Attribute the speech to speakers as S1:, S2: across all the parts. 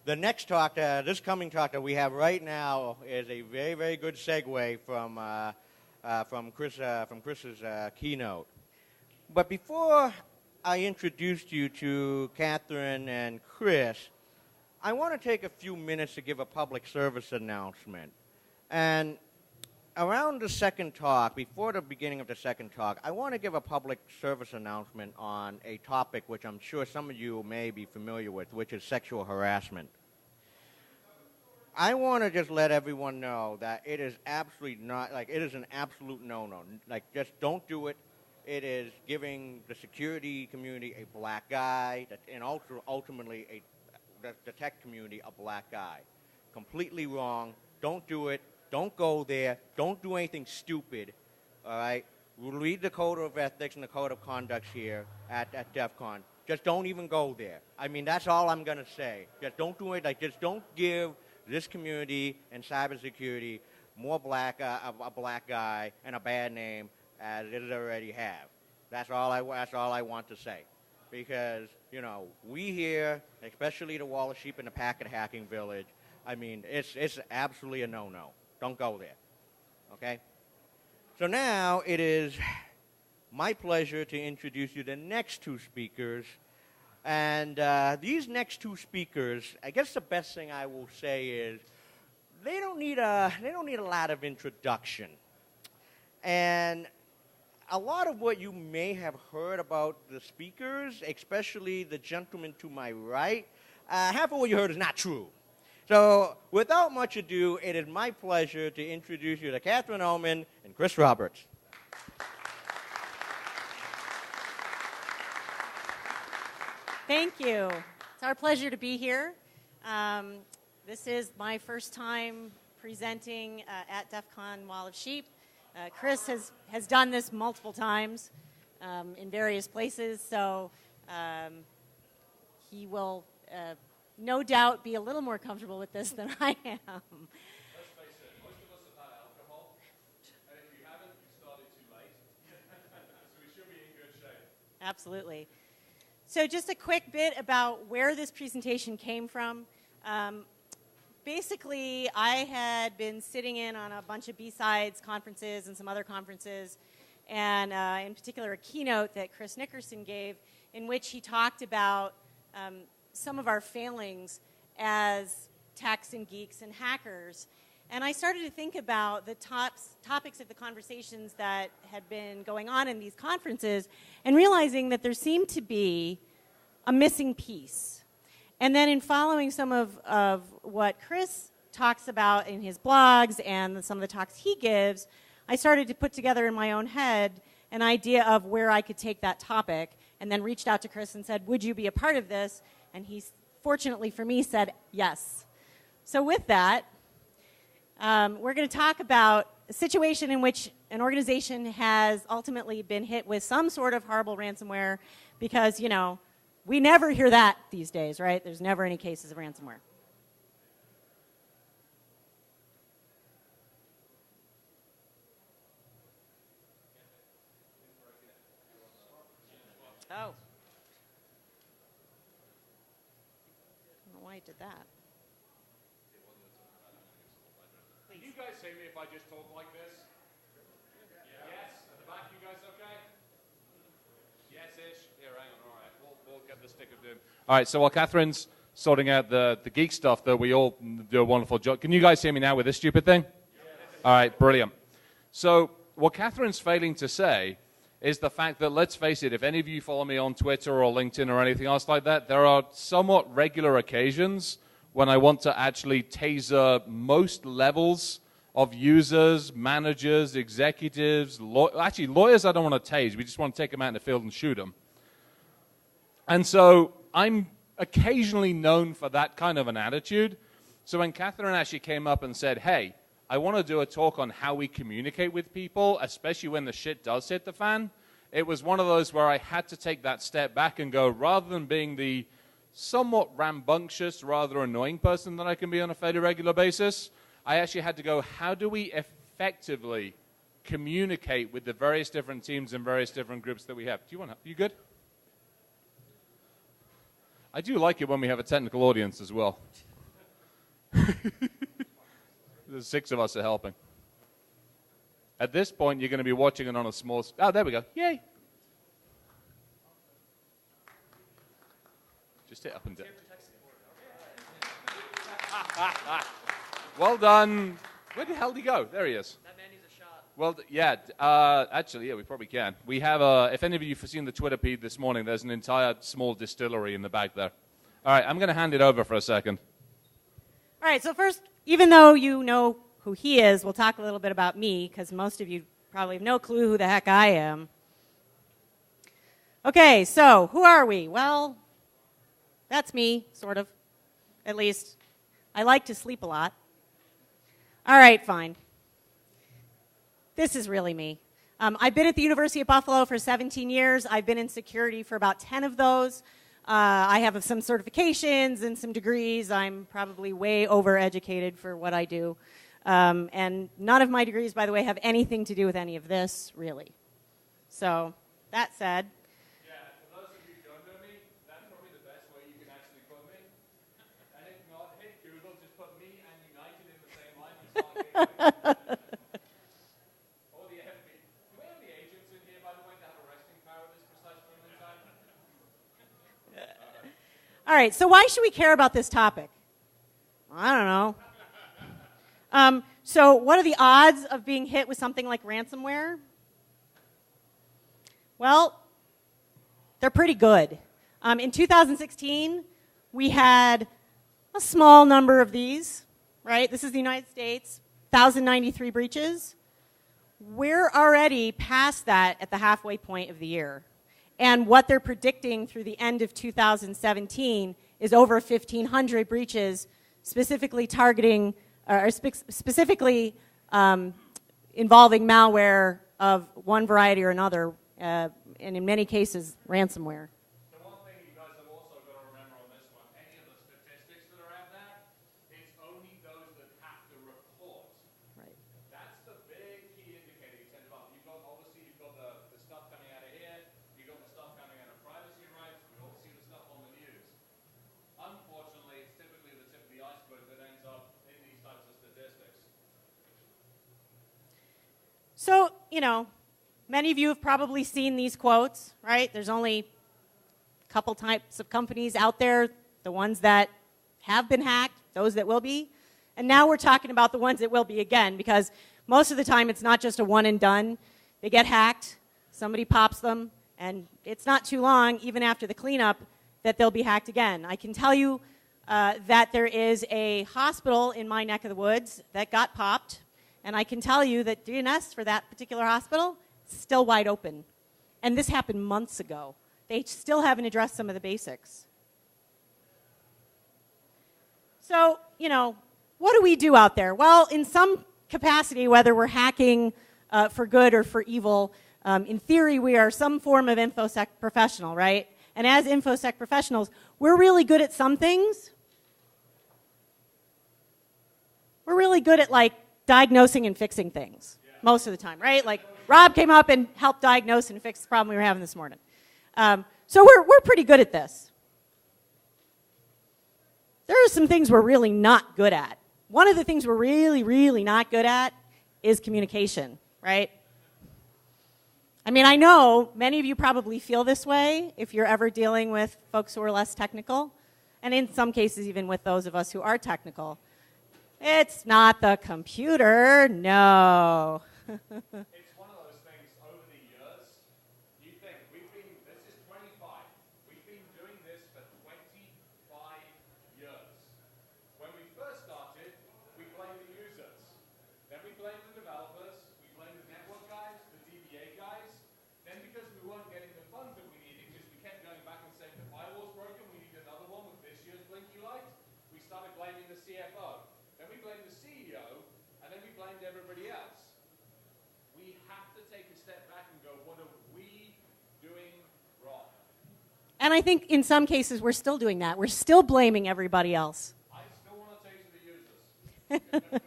S1: The next talk, this coming talk that we have right now, is a very, very good segue from Chris's keynote. But before I introduce you to Catherine and Chris, I want to take a few minutes to give a public service announcement. And around the second talk, before the beginning of the second talk, I want to give a public service announcement on a topic which I'm sure some of you may be familiar with, which is sexual harassment. I want to just let everyone know that it is absolutely not, like, it is an absolute no-no. Like, just don't do it. It is giving the security community a black guy, and ultimately the tech community a black guy. Completely wrong. Don't do it. Don't go there. Don't do anything stupid, all right? We'll read the code of ethics and the code of conduct here at DEF CON. Just don't even go there. I mean, that's all I'm going to say. Just don't do it. Like, just don't give this community and cybersecurity more a black guy and a bad name as it already have. That's all I want to say. Because, you know, we here, especially the Wall of Sheep and the Packet Hacking Village, I mean, it's absolutely a no-no. Don't go there, okay? So now it is my pleasure to introduce you to the next two speakers. And these next two speakers, I guess the best thing I will say is they don't need a lot of introduction. And a lot of what you may have heard about the speakers, especially the gentleman to my right, half of what you heard is not true. So, without much ado, it is my pleasure to introduce you to Catherine ULLMAN and Chris Roberts.
S2: Thank you. It's our pleasure to be here. This is my first time presenting at DEF CON Wall of Sheep. Chris has done this multiple times in various places, so he will no doubt be a little more comfortable with this than I am.
S3: Let's face it, most of us have had alcohol, and if you haven't, you started too late. So we should be in good shape.
S2: Absolutely. So just a quick bit about where this presentation came from. Basically, I had been sitting in on a bunch of B-Sides conferences and some other conferences, and in particular a keynote that Chris Nickerson gave in which he talked about some of our failings as techs and geeks and hackers. And I started to think about the topics of the conversations that had been going on in these conferences and realizing that there seemed to be a missing piece. And then in following some of what Chris talks about in his blogs and some of the talks he gives, I started to put together in my own head an idea of where I could take that topic, and then reached out to Chris and said, would you be a part of this? And he, fortunately for me, said yes. So with that, we're going to talk about a situation in which an organization has ultimately been hit with some sort of horrible ransomware because, you know, we never hear that these days, right? There's never any cases of ransomware. Oh. I don't know why I did that.
S3: Can you guys see me if I just talk like this? Yes? At the back, you guys okay? Yes-ish? Yeah, hang on, all right. We'll get the stick of doom. All right, so while Catherine's sorting out the geek stuff that we all do a wonderful job, can you guys hear me now with this stupid thing? Yes. All right, brilliant. So what Catherine's failing to say is the fact that, let's face it, if any of you follow me on Twitter or LinkedIn or anything else like that, there are somewhat regular occasions when I want to actually taser most levels of users, managers, executives, actually lawyers I don't want to tase, we just want to take them out in the field and shoot them. And so I'm occasionally known for that kind of an attitude. So when Catherine actually came up and said, hey, I want to do a talk on how we communicate with people, especially when the shit does hit the fan, it was one of those where I had to take that step back and go, rather than being the somewhat rambunctious, rather annoying person that I can be on a fairly regular basis, I actually had to go, how do we effectively communicate with the various different teams and various different groups that we have? Do you want help? You good? I do like it when we have a technical audience as well. The 6 of us are helping. At this point, you're going to be watching it on a small... Oh, there we go. Yay. Just hit up and down. Well done. Where the hell did he go? There he is.
S4: That man needs a shot.
S3: Well, yeah. Actually, yeah, we probably can. We have if any of you have seen the Twitter feed this morning, there's an entire small distillery in the back there. All right, I'm going to hand it over for a second.
S2: All right, so first, even though you know who he is, we'll talk a little bit about me, because most of you probably have no clue who the heck I am. Okay, so who are we? Well, that's me, sort of, at least. I like to sleep a lot. All right, fine. This is really me. I've been at the University of Buffalo for 17 years. I've been in security for about 10 of those. I have some certifications and some degrees. I'm probably way overeducated for what I do. And none of my degrees, by the way, have anything to do with any of this, really. So, that said.
S3: Yeah, for those of you who don't know me, that's probably the best way you can actually put me. And if not, hit Google, just put me and United in the same line and start Or the FB. Do we have the agents in here, by the way, that have arresting power at this precise moment in time?
S2: All right, so why should we care about this topic? I don't know. So what are the odds of being hit with something like ransomware? Well, they're pretty good. In 2016, we had a small number of these, right? This is the United States, 1,093 breaches. We're already past that at the halfway point of the year. And what they're predicting through the end of 2017 is over 1,500 breaches, specifically targeting, or specifically involving malware of one variety or another, and in many cases, ransomware.
S3: The one thing you guys have also got to remember on this one, any of the statistics that are out there, it's only those that have to report.
S2: Right.
S3: That's the big key indicator you tend to have. Obviously, you've got the stuff coming out of here, you've got the stuff coming out of privacy rights, we all see the stuff on the news. Unfortunately, it's typically the tip of the iceberg that ends up in these types of statistics.
S2: So, you know, many of you have probably seen these quotes, right? There's only a couple types of companies out there, the ones that have been hacked, those that will be. And now we're talking about the ones that will be again, because most of the time it's not just a one and done. They get hacked, somebody pops them, and it's not too long, even after the cleanup, that they'll be hacked again. I can tell you that there is a hospital in my neck of the woods that got popped, and I can tell you that DNS for that particular hospital is still wide open. And this happened months ago. They still haven't addressed some of the basics. So, you know, what do we do out there? Well, in some capacity, whether we're hacking for good or for evil, in theory, we are some form of InfoSec professional, right? And as InfoSec professionals, we're really good at some things. We're really good at, like, diagnosing and fixing things most of the time, right? Like, Rob came up and helped diagnose and fix the problem we were having this morning. So we're pretty good at this. There are some things we're really not good at. One of the things we're really, really not good at is communication, right? I mean, I know many of you probably feel this way if you're ever dealing with folks who are less technical, and in some cases even with those of us who are technical. It's not the computer, no.
S3: It's one of those things over the years, you think, this is 25, we've been doing this for 25 years. When we first started, we blamed the users. Then we blamed the developers, we blamed the network guys, the DBA guys. Then because we weren't getting the funds that we needed, because we kept going back and saying the firewall's broken, we need another one with this year's blinky light, we started blaming the CFO. Then we blamed the CEO, and then we blamed everybody else. We have to take a step back and go, what are we doing wrong?
S2: And I think in some cases we're still doing that. We're still blaming everybody else.
S3: I still want to taste the users.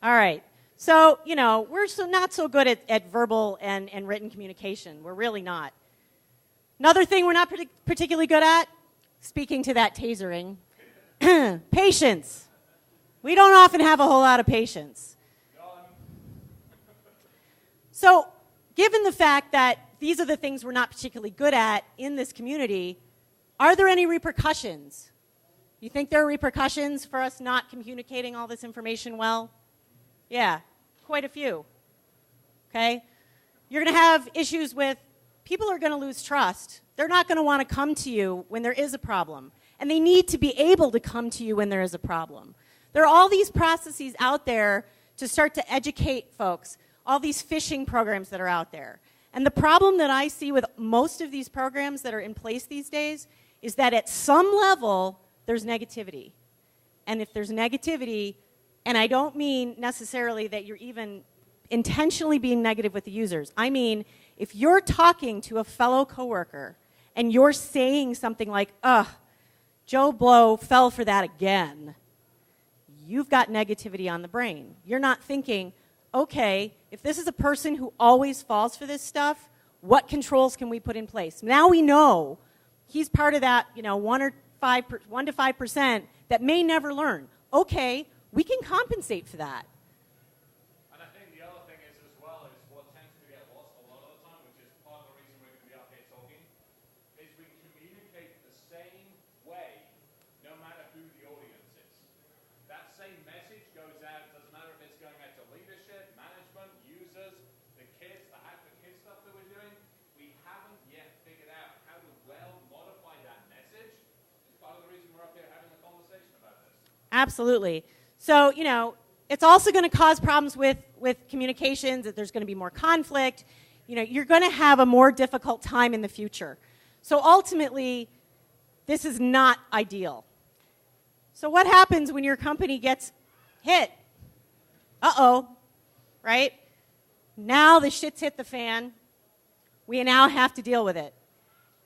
S2: All right. So, you know, we're not so good at verbal and written communication. We're really not. Another thing we're not particularly good at, speaking to that tasering. Patience. We don't often have a whole lot of patience. So, given the fact that these are the things we're not particularly good at in this community, are there any repercussions? You think there are repercussions for us not communicating all this information well? Yeah, quite a few. Okay? You're going to have issues with people are going to lose trust. They're not going to want to come to you when there is a problem. And they need to be able to come to you when there is a problem. There are all these processes out there to start to educate folks, all these phishing programs that are out there. And the problem that I see with most of these programs that are in place these days is that at some level, there's negativity. And if there's negativity, and I don't mean necessarily that you're even intentionally being negative with the users. I mean, if you're talking to a fellow coworker and you're saying something like, ugh, Joe Blow fell for that again, you've got negativity on the brain. You're not thinking, okay, if this is a person who always falls for this stuff, what controls can we put in place? Now we know he's part of that, 1 to 5% that may never learn. Okay, we can compensate for that.
S3: And I think the other thing is as well is what tends to get lost a lot of the time, which is part of the reason we're going to be up here talking, is we communicate the same way no matter who the audience is. That same message goes out, doesn't matter if it's going out to leadership, management, users, the kids, the kid stuff that we're doing. We haven't yet figured out how to well modify that message. It's part of the reason we're up here having a conversation about this.
S2: Absolutely. So, it's also going to cause problems with communications, that there's going to be more conflict. You're going to have a more difficult time in the future. So ultimately, this is not ideal. So what happens when your company gets hit? Uh-oh, right? Now the shit's hit the fan. We now have to deal with it.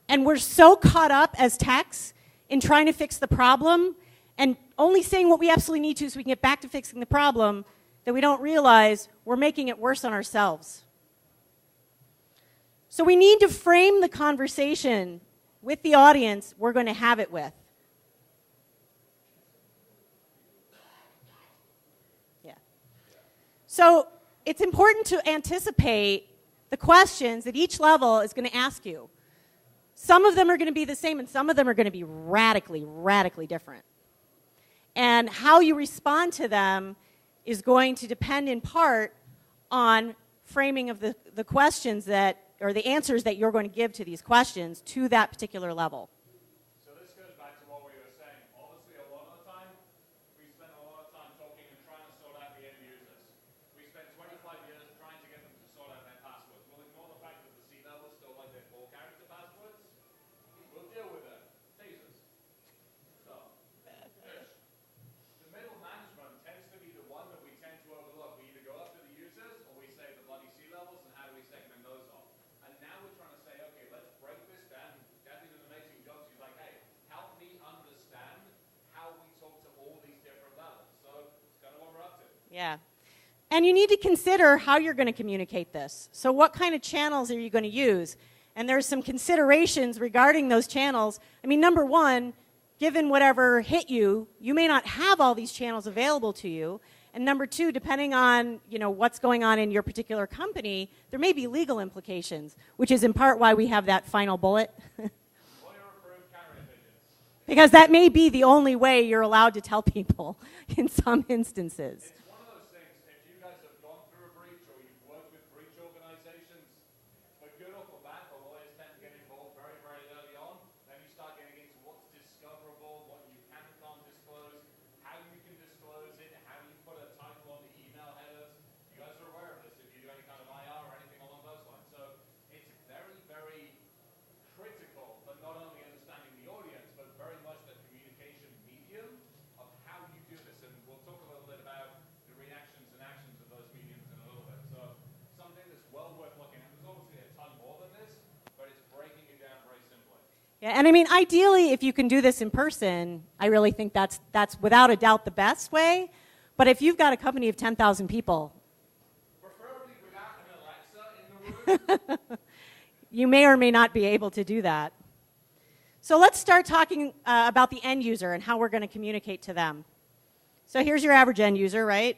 S2: And we're so caught up as techs in trying to fix the problem and only saying what we absolutely need to so we can get back to fixing the problem that we don't realize we're making it worse on ourselves. So we need to frame the conversation with the audience we're going to have it with. Yeah. So it's important to anticipate the questions that each level is going to ask you. Some of them are going to be the same and some of them are going to be radically, radically different. And how you respond to them is going to depend in part on framing of the questions or the answers that you're going to give to these questions to that particular level.
S3: So this goes back to what we were saying. Obviously, a lot of the time, we spend a lot of time talking and trying to sort out the end users. We spent 25 years trying to get them to sort out their passwords. We'll ignore the fact that the C-levels still like their 4-character passwords. We'll deal with it. Tasers. So, the middle management tends to be the one that we tend to overlook. We either go after the users or we say the bloody C-levels and how do we segment those off. And now we're trying to say, okay, let's break this down. Kathy did an amazing job. She's like, hey, help me understand how we talk to all these different levels. So it's kind of what we're up to.
S2: Yeah. And you need to consider how you're going to communicate this. So what kind of channels are you going to use? And there's some considerations regarding those channels. I mean, number one, given whatever hit you, you may not have all these channels available to you. And number two, depending on what's going on in your particular company, there may be legal implications, which is in part why we have that final bullet. Because that may be the only way you're allowed to tell people in some instances.
S3: It's one of those things, if you guys have gone through a breach or you've worked with breach organizations, for good or for bad, the lawyers tend to get involved very, very early on. Then you start getting into what's discoverable, what you can and can't disclose, how you can disclose it, how you put a title on the email headers. You guys are aware of this if you do any kind of IR or anything along those lines. So it's very, very critical for not only understanding the audience, but very much the communication medium of how you do this. And we'll talk a little bit about the reactions and actions of those mediums in a little bit. So something that's well worth looking at. There's obviously a ton more than this, but it's breaking it down very simply.
S2: Yeah, and I mean, ideally, if you can do this in person, I really think that's without a doubt the best way. But if you've got a company of 10,000 people,
S3: Preferably without an Alexa in the room.
S2: you may or may not be able to do that. So let's start talking about the end user and how we're going to communicate to them. So here's your average end user, right?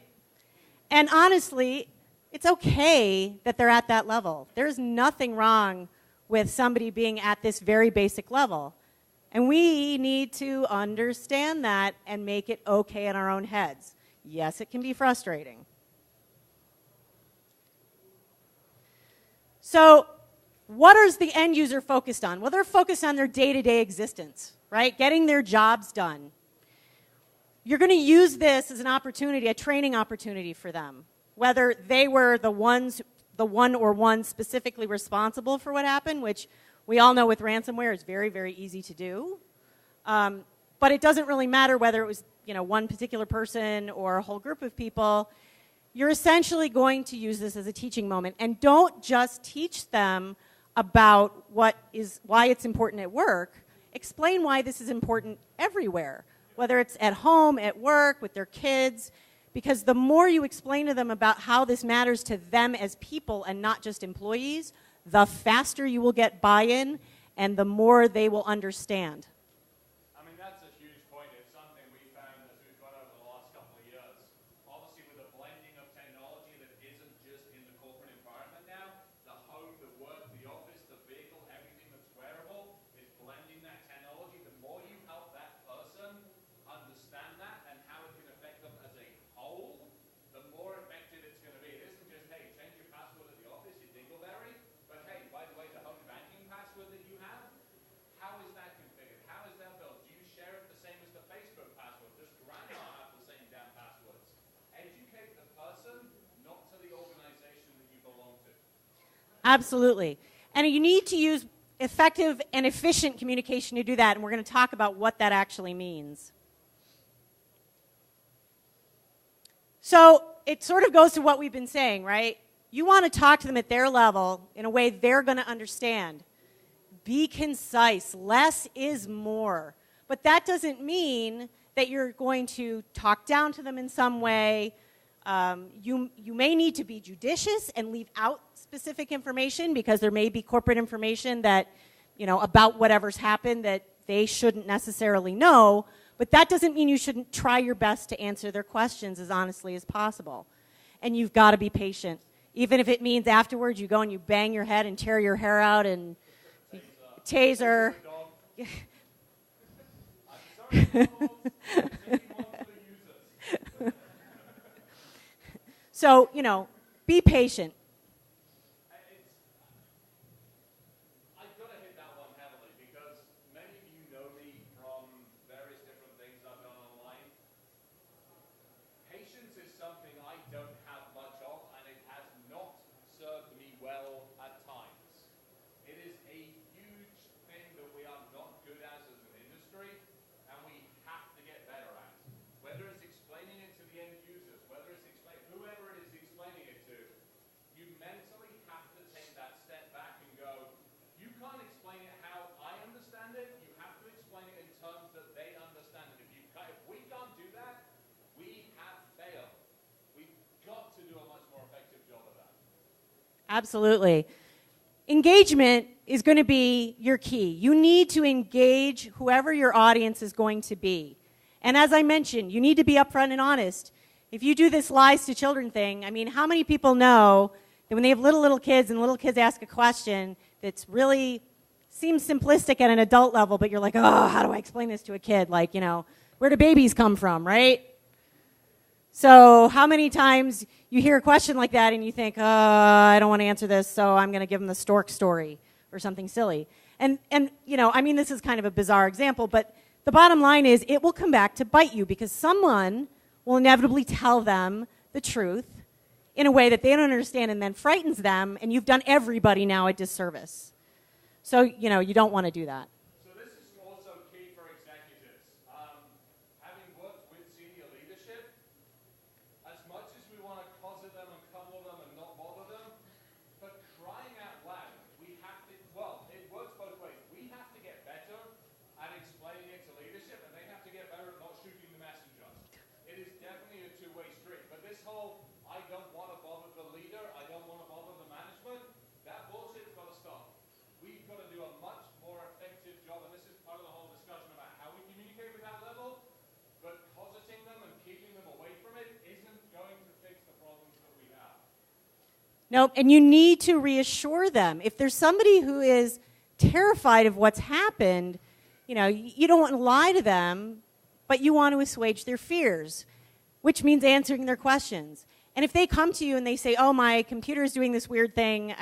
S2: And honestly, it's okay that they're at that level. There's nothing wrong with somebody being at this very basic level. And we need to understand that and make it okay in our own heads. Yes, it can be frustrating. So what is the end user focused on? Well, they're focused on their day-to-day existence, right? Getting their jobs done. You're going to use this as an opportunity, a training opportunity for them. Whether they were the one or one specifically responsible for what happened, which we all know with ransomware is very, very easy to do. But it doesn't really matter whether it was one particular person or a whole group of people. You're essentially going to use this as a teaching moment. And don't just teach them about why it's important at work. Explain why this is important everywhere, whether it's at home, at work, with their kids. Because the more you explain to them about how this matters to them as people and not just employees, the faster you will get buy-in and the more they will understand.
S3: I mean, that's a huge point. It's something we found as we've gone over the last couple of years. Obviously, with a blending of technology that isn't just in the corporate environment now, the home, the work, the office, the vehicle, everything that's wearable is blending that technology. The more you help that person understand that and how it can affect them as a whole, the more effective it's going to be. It isn't just, hey, change your password at the office, your dingleberry, but hey, by the way, the home banking password that you have, how is that configured? How is that built? Do you share it the same as the Facebook password? Does grandma have the same damn passwords? Educate the person, not to the organization that you belong to.
S2: Absolutely. And you need to use effective and efficient communication to do that, and we're going to talk about what that actually means. So it sort of goes to what we've been saying, right? You want to talk to them at their level in a way they're going to understand. Be concise. Less is more. But that doesn't mean that you're going to talk down to them in some way. You may need to be judicious and leave out specific information because there may be corporate information that, about whatever's happened that they shouldn't necessarily know. But that doesn't mean you shouldn't try your best to answer their questions as honestly as possible. And you've got to be patient. Even if it means afterwards you go and you bang your head and tear your hair out and taser. So, be patient.
S3: I've got to hit that one heavily because many of you know me from various different things I've done online. Patience is something I don't have much of, and it has not served me well at times. It is a huge thing that we are not good at as an industry, and we have to get better at. Whether it's explaining it to the end users, whether it's whoever it is explaining it to, you mentally have to take that step back and go, you can't explain it how I understand it, you have to explain it in terms that they understand it. If we can't do that, we have failed. We've got to do a much more effective job of that.
S2: Absolutely. Engagement is going to be your key. You need to engage whoever your audience is going to be. And as I mentioned, you need to be upfront and honest. If you do this lies to children thing, I mean, how many people know that when they have little kids and little kids ask a question that's really seems simplistic at an adult level, but you're like, oh, how do I explain this to a kid? Like, where do babies come from, right? So how many times you hear a question like that and you think, I don't want to answer this, so I'm going to give them the stork story or something silly. And I mean, this is kind of a bizarre example, but the bottom line is it will come back to bite you because someone will inevitably tell them the truth in a way that they don't understand and then frightens them, and you've done everybody now a disservice. So, you don't want to do that.
S3: So this is also key for executives. Having worked with senior leadership, as much as we want to cosset them and cuddle them and not bother them, for crying out loud, we have to, it works both ways. We have to get better at explaining it to leadership, and they have to get better at not shooting the messenger. It is definitely a two-way street. But this whole, I don't want to bother the leader, I don't want to bother the management, that bullshit's got to stop. We've got to do a much more effective
S2: Nope. And you need to reassure them. If there's somebody who is terrified of what's happened, you know, you don't want to lie to them, but you want to assuage their fears, which means answering their questions. And if they come to you and they say, oh, my computer is doing this weird thing.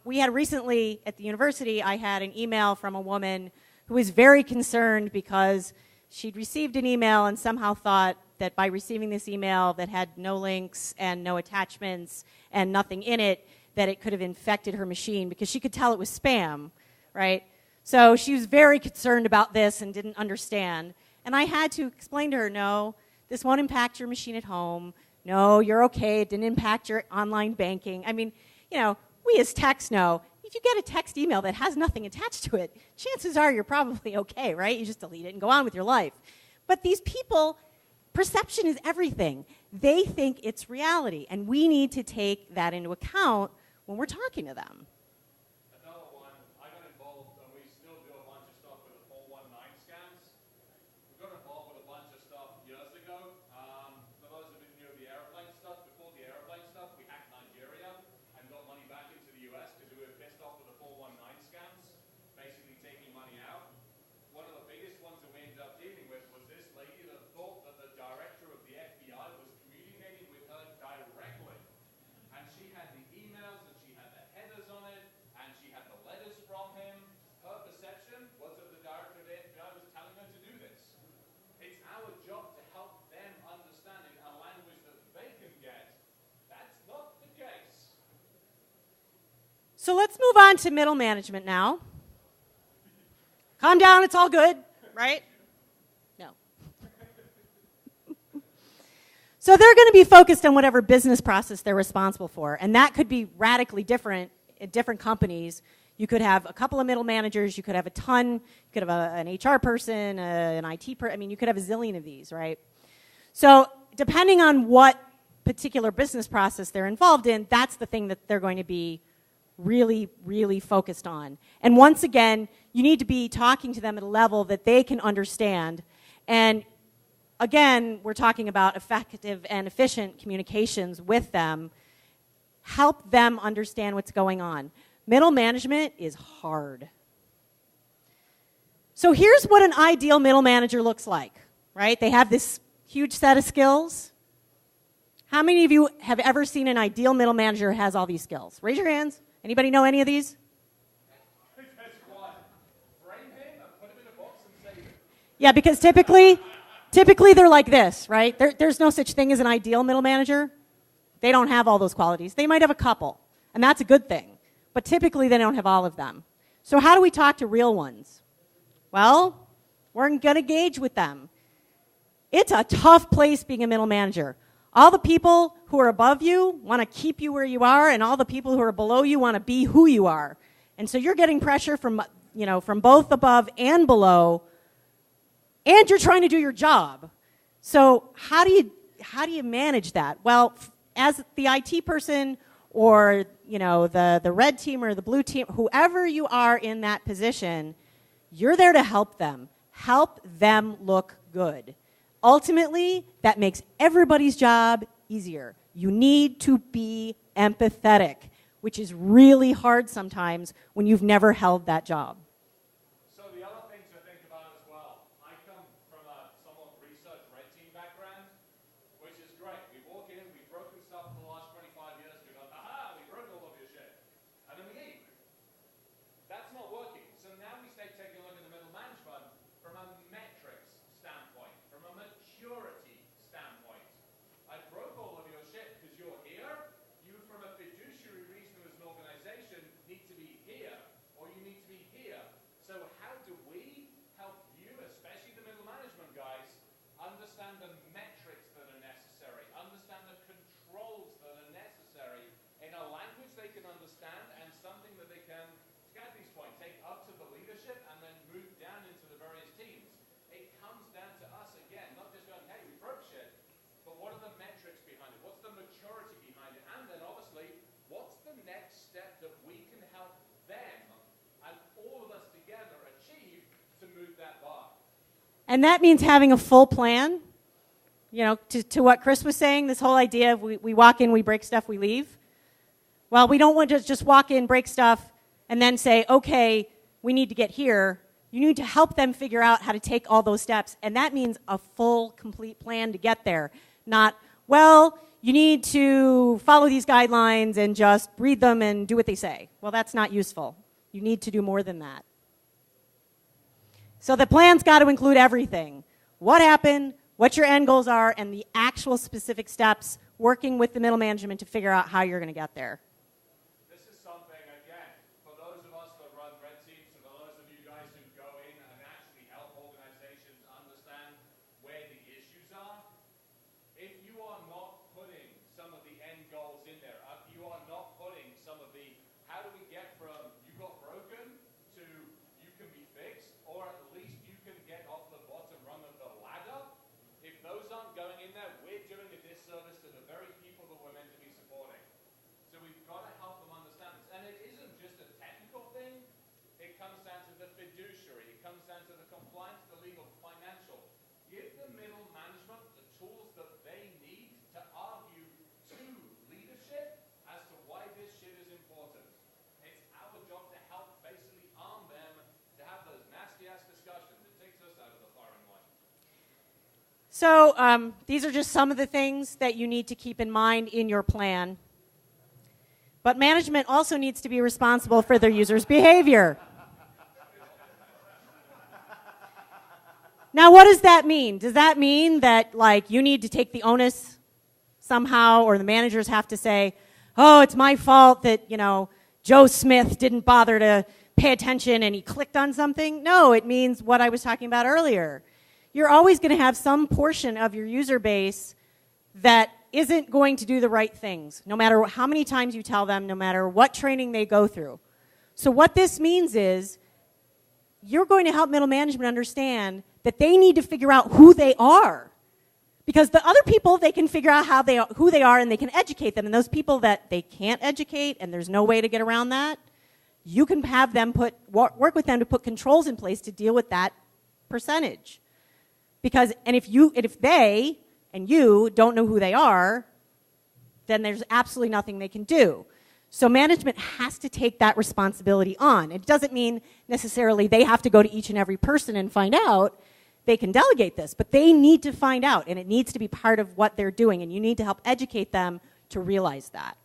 S2: We had recently at the university, I had an email from a woman who was very concerned because she'd received an email and somehow thought that by receiving this email that had no links and no attachments and nothing in it, that it could have infected her machine because she could tell it was spam, right? So she was very concerned about this and didn't understand. And I had to explain to her, no, this won't impact your machine at home. No, you're okay. It didn't impact your online banking. I mean, you know, we as techs know, if you get a text email that has nothing attached to it, chances are you're probably okay, right? You just delete it and go on with your life. But these people, perception is everything. They think it's reality, and we need to take that into account when we're talking to them.
S3: Another one, I got involved, and we still do a bunch of stuff with the 419 scams. We got involved with a bunch of stuff years ago. For those of you who knew the airplane stuff, before the airplane stuff, we hacked Nigeria and got money back into the US because we were pissed off with the 419 scams, basically taking money out. One of the biggest ones that we ended up dealing with was this lady that thought that the director of the FBI was communicating with her directly. And she had the emails, and she had the headers on it, and she had the letters from him. Her perception was that the director of the FBI was telling her to do this. It's our job to help them understand in a language that they can get. That's not the case.
S2: So let's move on to middle management now. Calm down, it's all good, right? No. So they're going to be focused on whatever business process they're responsible for, and that could be radically different in different companies. You could have a couple of middle managers, you could have a ton, you could have an HR person, an IT person, I mean, you could have a zillion of these, right? So depending on what particular business process they're involved in, that's the thing that they're going to be really, really focused on. And once again, you need to be talking to them at a level that they can understand. And again, we're talking about effective and efficient communications with them. Help them understand what's going on. Middle management is hard. So here's what an ideal middle manager looks like, right? They have this huge set of skills. How many of you have ever seen an ideal middle manager who has all these skills? Raise your hands. Anybody know any of these? Yeah, because typically they're like this, right? There's no such thing as an ideal middle manager. They don't have all those qualities. They might have a couple, and that's a good thing. But typically they don't have all of them. So how do we talk to real ones? Well, we're going to engage with them. It's a tough place being a middle manager. All the people who are above you want to keep you where you are, and all the people who are below you want to be who you are. And so you're getting pressure from, you know, from both above and below, and you're trying to do your job. So how do you manage that? Well, as the IT person or, you know, the red team or the blue team, whoever you are in that position, you're there to help them. Help them look good. Ultimately, that makes everybody's job easier. You need to be empathetic, which is really hard sometimes when you've never held that job.
S3: So the other thing to think about as well, I come from a somewhat research red team background, which is great. We walk in, we've broken stuff for the last 25 years, we go, aha, we broke all of your shit. And then we leave. That's not working. So now we start taking a look at the middle management from a metrics standpoint, from a maturity standpoint. I broke all of your shit because you're here. You, from a fiduciary reason as an organization, need to be here, or you need to be here. So how do we help you, especially the middle management guys, understand the metrics that are necessary, understand the controls that are necessary in a language they can understand and something that they can, to Kathy's point, take up to the leadership and then move down into the various teams. It comes down to us again, not just going, hey, we broke shit, but what are the metrics behind it? What's the maturity behind it? And then obviously, what's the next step that we can help them and all of us together achieve to move that bar?
S2: And that means having a full plan. You know, to what Chris was saying, this whole idea of we walk in, we break stuff, we leave. Well, we don't want to just walk in, break stuff, and then say, okay, we need to get here. You need to help them figure out how to take all those steps, and that means a full, complete plan to get there. Not, well, you need to follow these guidelines and just read them and do what they say. Well, that's not useful. You need to do more than that. So the plan's got to include everything. What happened, what your end goals are, and the actual specific steps, working with the middle management to figure out how you're going to get there.
S3: This is something, again, for those of us that run red teams, and for those of you guys who go in and actually help organizations understand where the issues are, if you are not putting some of the end goals in there, if you are not putting some of the, how do we get from you got broken to you can be fixed, or at least you can get off the bottom rung of the ladder, if those aren't going in there, we're doing a disservice to the very people that we're meant to be supporting. So we've got to help them understand this. And it isn't just a technical thing. It comes down to the fiduciary. It comes down to the compliance, the legal, financial. Give the middle management the tools that they need to argue to leadership as to why this shit is important. It's our job to help basically arm them to have those nasty-ass discussions. It takes us out of the firing line.
S2: So these are just some of the things that you need to keep in mind in your plan. But management also needs to be responsible for their users' behavior. Now, what does that mean? Does that mean that, like, you need to take the onus somehow, or the managers have to say, oh, it's my fault that, you know, Joe Smith didn't bother to pay attention and he clicked on something? No, it means what I was talking about earlier. You're always going to have some portion of your user base that isn't going to do the right things, no matter how many times you tell them, no matter what training they go through. So what this means is you're going to help middle management understand that they need to figure out who they are. Because the other people, they can figure out who they are, and they can educate them. And those people that they can't educate, and there's no way to get around that, you can have them work with them to put controls in place to deal with that percentage. Because, and if they and you don't know who they are, then there's absolutely nothing they can do. So management has to take that responsibility on. It doesn't mean necessarily they have to go to each and every person and find out. They can delegate this, but they need to find out, and it needs to be part of what they're doing, and you need to help educate them to realize that.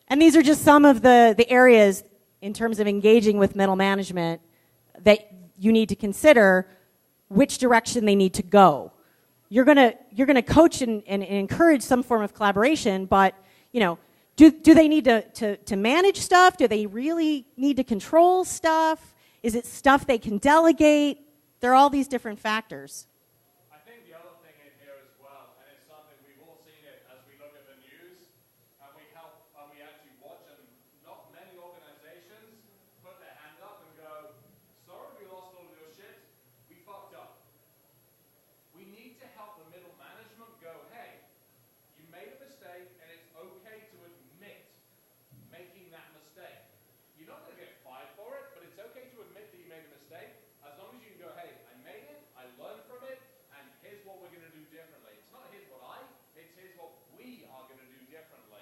S2: And these are just some of the areas in terms of engaging with middle management that you need to consider which direction they need to go. You're gonna coach and encourage some form of collaboration, but you know, do they need to manage stuff? Do they really need to control stuff? Is it stuff they can delegate? There are all these different factors.
S3: I think the other thing in here as well, and it's something we've all seen it as we look at the news, and we actually watch, and not many organizations put their hand up and go, sorry, we lost all of your shit, we fucked up. We need to help the middle management go, hey, you made a mistake, and it's okay to admit making that mistake. You're not going to get fired for it, but it's okay to admit that you made a mistake, as long as you can go, hey, I made it, I learned from it, and here's what we're going to do differently. It's not here's what it's here's what we are going to do differently.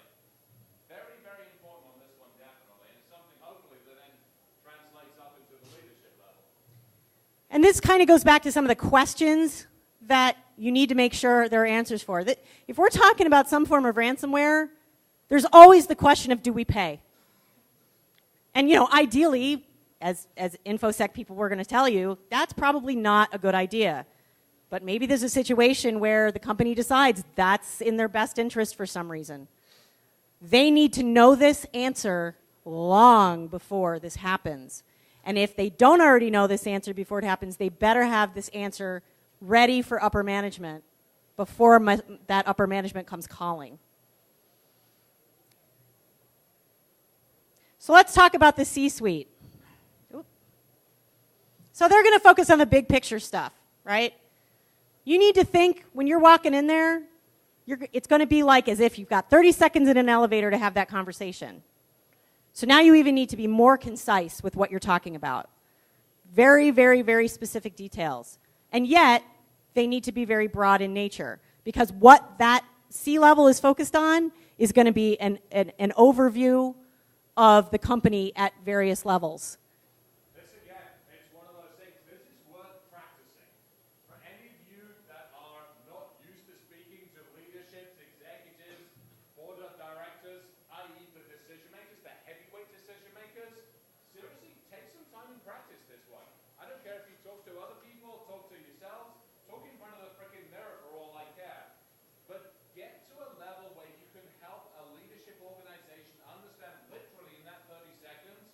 S3: Very, very important on this one, definitely, and it's something hopefully that then translates up into the leadership level.
S2: And this kind of goes back to some of the questions that you need to make sure there are answers for. That if we're talking about some form of ransomware, there's always the question of, do we pay? And you know, ideally, as InfoSec people were going to tell you, that's probably not a good idea. But maybe there's a situation where the company decides that's in their best interest for some reason. They need to know this answer long before this happens. And if they don't already know this answer before it happens, they better have this answer ready for upper management before that upper management comes calling. So let's talk about the C-suite. So they're going to focus on the big picture stuff, right? You need to think when you're walking in there, it's going to be like as if you've got 30 seconds in an elevator to have that conversation. So now you even need to be more concise with what you're talking about. Very, very, very specific details. And yet, they need to be very broad in nature. Because what that C-level is focused on is going to be an overview of the company at various levels.
S3: This again, it's one of those things. This is worth practicing. For any of you that are not used to speaking to leadership, executives, board of directors, i.e. the decision makers, the heavyweight decision makers, seriously, take some time and practice this one. I don't care if you talk to other people, talk to yourselves, talk in front of the freaking mirror for all I care. But get to a level where you can help a leadership organization understand literally in that 30 seconds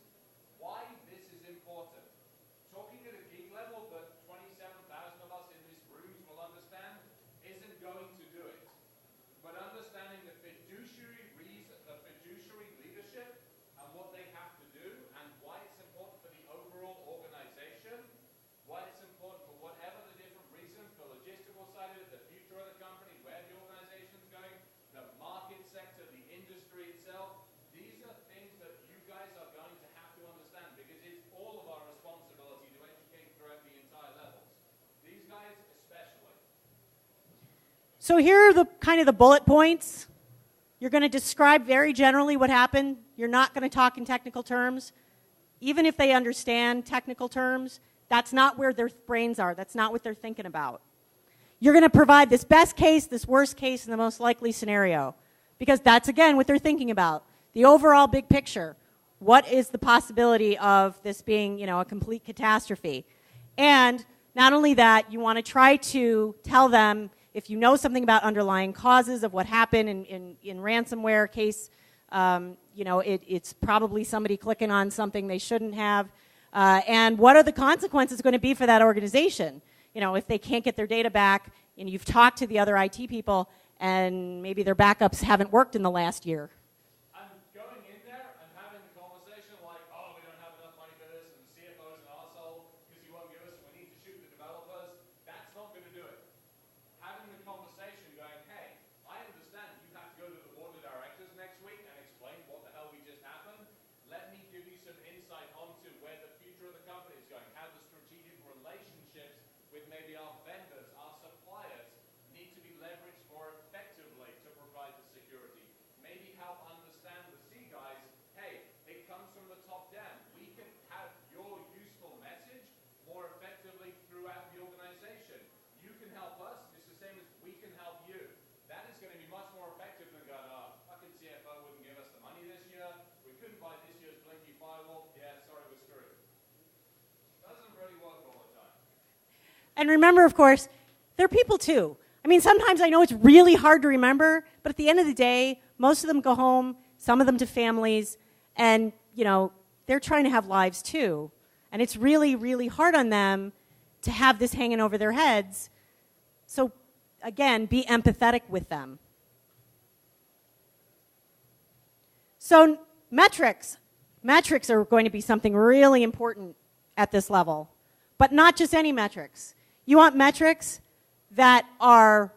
S3: why this is important. Talking at a geek level that 27,000 of us in this room will understand isn't going to do it. But understanding the fiduciary leadership and what they have to do and why it's important for the overall organization, why it's important for whatever the different reasons, the logistical side of it, the future of the company, where the organization is going, the market sector, the industry itself. These are things that you guys are going to have to understand because it's all of our responsibility to educate throughout the entire levels. These guys especially.
S2: So here are the kind of the bullet points. You're going to describe very generally what happened. You're not going to talk in technical terms. Even if they understand technical terms, that's not where their brains are. That's not what they're thinking about. You're going to provide this best case, this worst case, and the most likely scenario. Because that's, again, what they're thinking about. The overall big picture. What is the possibility of this being, a complete catastrophe? And not only that, you want to try to tell them, if you know something about underlying causes of what happened in ransomware case, it's probably somebody clicking on something they shouldn't have. And what are the consequences going to be for that organization? If they can't get their data back, and you've talked to the other IT people, and maybe their backups haven't worked in the last year.
S3: I'm going in there and having the conversation like, oh, we don't have enough money for this, and the CFO's an arsehole because he won't give us, we need to shoot the developers. That's not going to do it. Having the conversation going, hey, I understand you have to go to the board of directors next week and explain what the hell we just happened. Let me give you some insight onto where the future of the company is going, how the strategic relationships with maybe our vendors, our suppliers, need to be leveraged more effectively to provide the security. Maybe help understand the C guys, hey, it comes from the top down. We can have your useful message more effectively throughout the organization. You can help us just the same as we can help you. That is going to be much more effective than going, fucking CFO wouldn't give us the money this year. We couldn't buy this year's blinky firewall. Yeah, sorry, we're screwed. Doesn't really work all the time.
S2: And remember, of course, they're people too. I mean, sometimes I know it's really hard to remember, but at the end of the day, most of them go home, some of them to families, and, they're trying to have lives too. And it's really, really hard on them to have this hanging over their heads. So, again, be empathetic with them. So, metrics. Metrics are going to be something really important at this level, but not just any metrics. You want metrics that are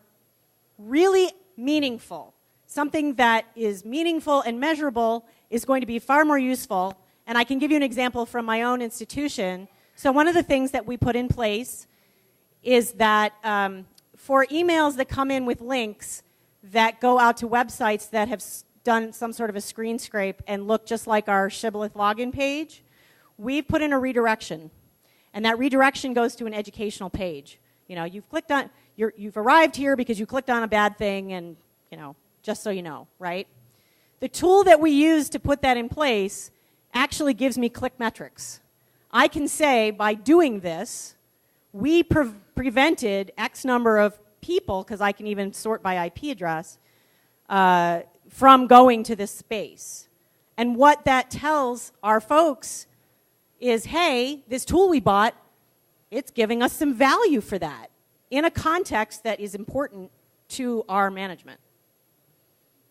S2: really meaningful. Something that is meaningful and measurable is going to be far more useful. And I can give you an example from my own institution. So one of the things that we put in place is that for emails that come in with links that go out to websites that have done some sort of a screen scrape and look just like our Shibboleth login page, we've put in a redirection. And that redirection goes to an educational page. You've clicked on, you've arrived here because you clicked on a bad thing, and, just so you know, right? The tool that we use to put that in place actually gives me click metrics. I can say, by doing this, we prevented X number of people, because I can even sort by IP address, from going to this space. And what that tells our folks is, hey, this tool we bought, it's giving us some value for that in a context that is important to our management.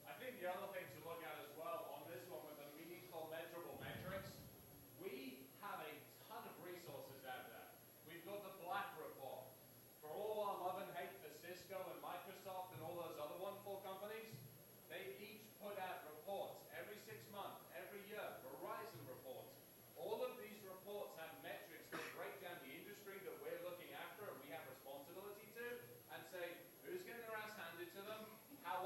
S3: I think the other thing to look at as well on this one with the meaningful, measurable metrics, we have a ton of resources out there. We've got the Black Report. For all our love and hate for Cisco and Microsoft and all those other wonderful companies, they each put out reports every 6 months, every year, Verizon reports. All of these reports have metrics that break down the industry that we're looking after and we have responsibility to, and say who's getting their ass handed to them, how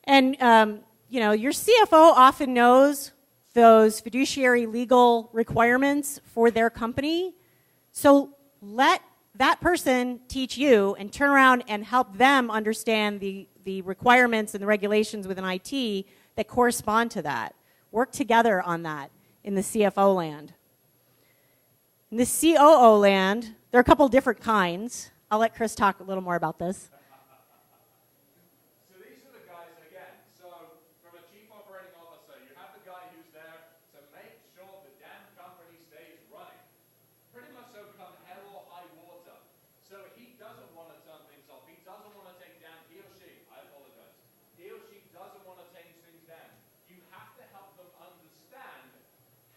S2: And your CFO often knows those fiduciary legal requirements for their company. So let that person teach you and turn around and help them understand the requirements and the regulations within IT that correspond to that. Work together on that in the CFO land. In the COO land, there are a couple different kinds. I'll let Chris talk a little more about this.
S3: So these are the guys, again, so from a chief operating officer, you have the guy who's there to make sure the damn company stays running. Pretty much so come hell or high water. So he doesn't want to turn things off. He doesn't want to take down, he or she, I apologize. He or she doesn't want to change things down. You have to help them understand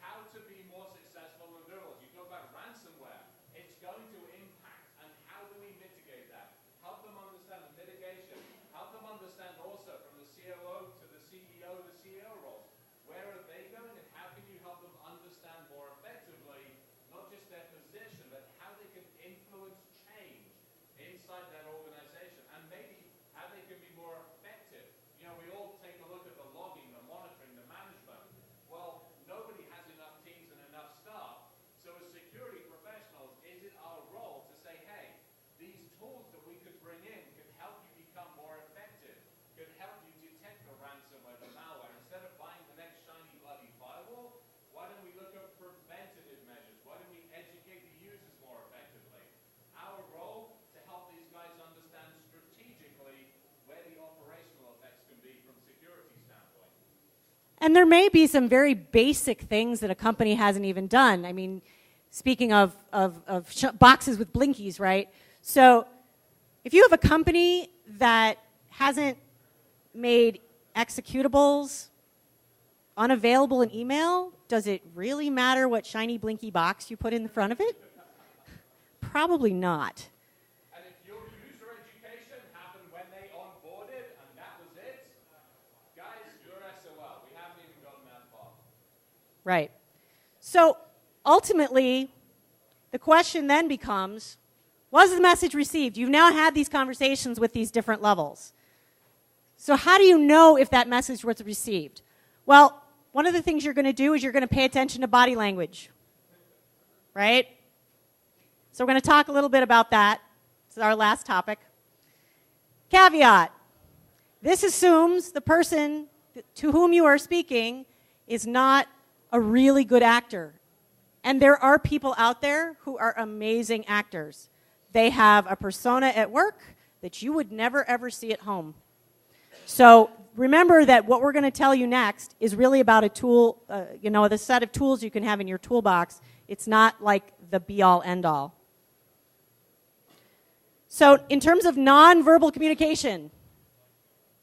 S3: how to be more successful in the world. You talk about ransomware. It's going to impact, and how do we mitigate that? Help them understand the mitigation. Help them understand also from the COO to the CEO, the CEO roles. Where are they going, and how can you help them understand more effectively, not just their position, but how they can influence change inside that organization, and maybe how they can be more effective. We all take a look at the logging, the monitoring, the management. Well, nobody has enough teams and enough staff. So as security professionals, is it our role to say, hey, these tools that we could bring in could help you become more effective, could help you detect the ransomware, the malware. Instead of buying the next shiny bloody firewall, why don't we look at preventative measures? Why don't we educate the users more effectively? Our role to help these guys understand strategically where the operational effects can be from security standpoint.
S2: And there may be some very basic things that a company hasn't even done. I mean, speaking of boxes with blinkies, right? So if you have a company that hasn't made executables unavailable in email, does it really matter what shiny blinky box you put in front of it? Probably not.
S3: And if your user education happened when they onboarded and that was it, guys, you're SOL. We haven't even gotten that far.
S2: Right. So ultimately, the question then becomes, was the message received? You've now had these conversations with these different levels. So how do you know if that message was received? Well, one of the things you're going to do is you're going to pay attention to body language. Right? So we're going to talk a little bit about that. This is our last topic. Caveat. This assumes the person to whom you are speaking is not a really good actor. And there are people out there who are amazing actors. They have a persona at work that you would never, ever see at home. So remember that what we're going to tell you next is really about a tool, the set of tools you can have in your toolbox. It's not like the be-all, end-all. So in terms of nonverbal communication,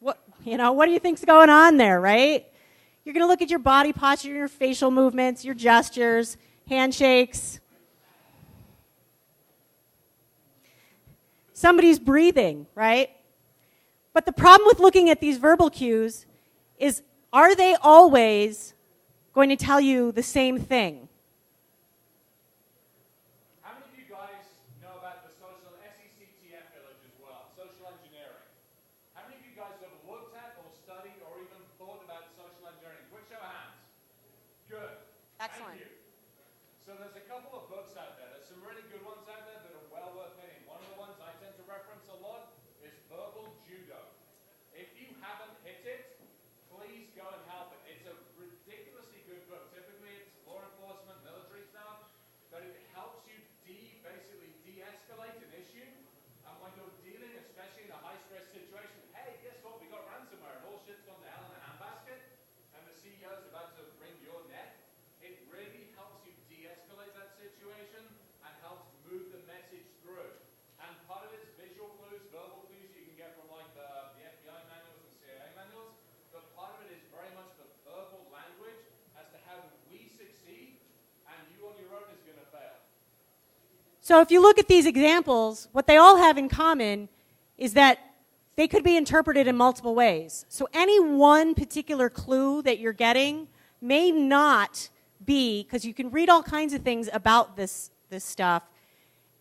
S2: what do you think's going on there, right? You're going to look at your body posture, your facial movements, your gestures, handshakes. Somebody's breathing, right? But the problem with looking at these verbal cues is, are they always going to tell you the same thing?
S3: How many of you guys know about the social SECTF village as well, social engineering? How many of you guys have looked at or studied or even thought about social engineering? Quick show of hands. Good.
S2: Excellent.
S3: Thank you. So there's a couple of books out there. There's some really good ones out there that are well worth reading. One of the ones I tend to reference a lot is Verbal Judo. If you haven't hit it, please go and help it. It's a ridiculously good book. Typically it's law enforcement, military stuff, but it helps you basically de-escalate an issue. And when you're dealing, especially in a high-stress situation, hey, guess what? We got ransomware and all shit's gone to hell in a handbasket, and the CEO's about to wring your neck. It really helps you de-escalate that situation and helps move the message through. And part of it's visual clues, verbal clues you can get from like the FBI manuals and CIA manuals, but part of it is very much the verbal language as to how we succeed and you on your own is going to fail.
S2: So if you look at these examples, what they all have in common is that they could be interpreted in multiple ways. So any one particular clue that you're getting may not be, because you can read all kinds of things about this stuff.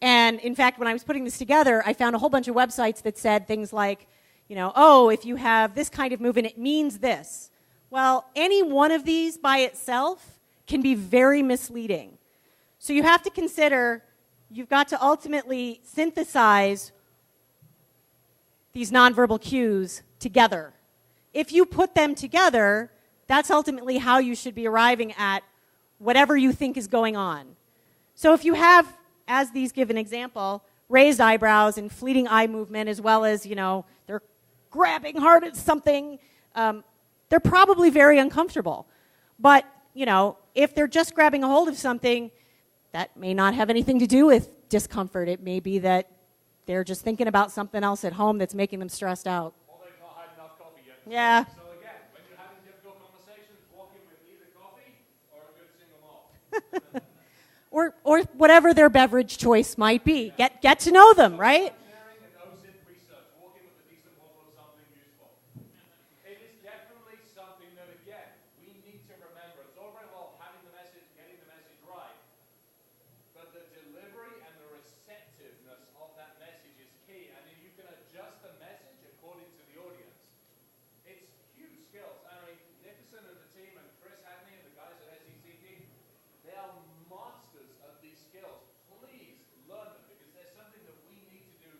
S2: And in fact, when I was putting this together, I found a whole bunch of websites that said things like, oh, if you have this kind of movement, it means this. Well, any one of these by itself can be very misleading. So you have to consider, you've got to ultimately synthesize these nonverbal cues together. If you put them together, that's ultimately how you should be arriving at whatever you think is going on. So if you have, as these give an example, raised eyebrows and fleeting eye movement, as well as, they're grabbing hard at something, they're probably very uncomfortable. But, if they're just grabbing a hold of something, that may not have anything to do with discomfort. It may be that they're just thinking about something else at home that's making them stressed out.
S3: Or they've not had enough coffee yet.
S2: Yeah.
S3: So again, when you're having difficult conversations, walk in with either coffee or a good single malt.
S2: or whatever their beverage choice might be. Get to know them, right?
S3: Sharing and OSINT research, walk in with a decent bottle of something useful. It is definitely something that, again, we need to remember. It's all very well having the message, getting the message right, but the delivery and the receptiveness of that message is key. And if you can adjust the message according to the audience, it's huge skills. I mean, Nickerson and the team and Chris Hackney and the guys at SECT, they are masters of these skills. Please learn them, because there's something that we need to do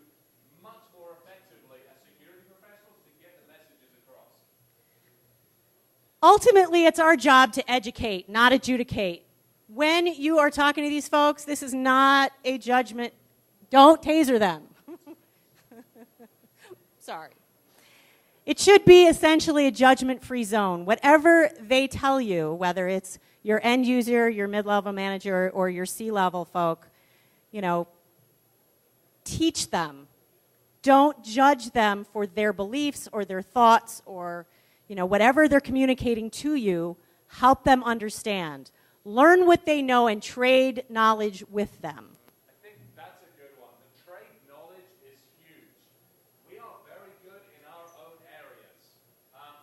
S3: much more effectively as security professionals to get the messages across.
S2: Ultimately, it's our job to educate, not adjudicate. When you are talking to these folks, this is not a judgment. Don't taser them. Sorry. It should be essentially a judgment-free zone. Whatever they tell you, whether it's your end user, your mid-level manager, or your C-level folk, teach them. Don't judge them for their beliefs or their thoughts or, whatever they're communicating to you. Help them understand. Learn what they know and trade knowledge with them.
S3: I think that's a good one. The trade knowledge is huge. We are very good in our own areas.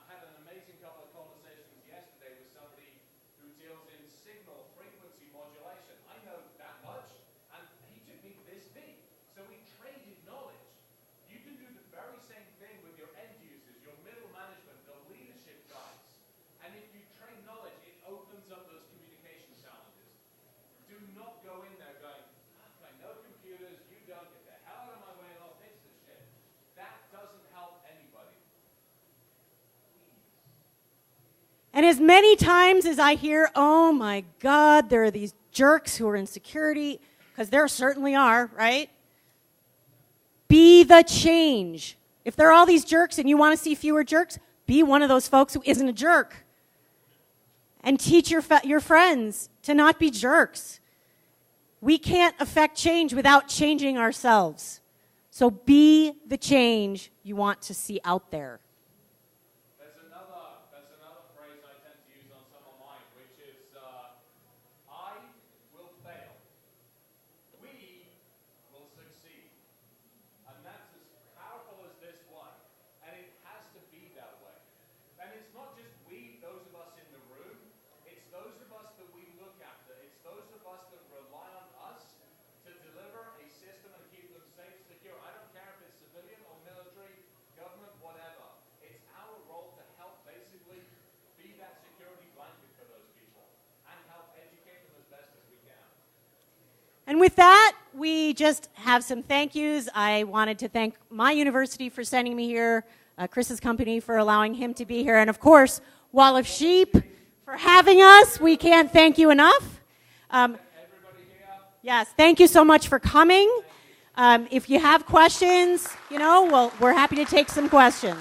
S3: Had an amazing couple of conversations yesterday with somebody who deals in signal frequency modulation. I know that much, and he took me this deep. So we traded knowledge. You can do the very same thing with your end users, your middle management, the leadership guys. And if you trade knowledge, it opens up those communication challenges. Do not go in there going, I know computers, you don't, get the hell out of my way and I'll fix this shit. That doesn't help anybody.
S2: And as many times as I hear, oh my God, there are these jerks who are in security, because there certainly are, right? Be the change. If there are all these jerks and you want to see fewer jerks, be one of those folks who isn't a jerk. And teach your friends to not be jerks. We can't affect change without changing ourselves. So be the change you want to see out there.
S3: There's another phrase I tend to use on some of mine, which is, I will fail. We will succeed. And that's as powerful as this one. And it has to be that way. And it's not just we, those of us in the room. It's those of us that we look after. It's those of us that rely on us to deliver a system and keep them safe, secure. I don't care if it's civilian or military, government, whatever. It's our role to help basically be that security blanket for those people and help educate them as best as we can.
S2: And with that, we just have some thank yous. I wanted to thank my university for sending me here, Chris's company for allowing him to be here, and of course, Wall of Sheep for having us. We can't thank you enough.
S3: Everybody here?
S2: Yes, thank you so much for coming. If you have questions, we're happy to take some questions.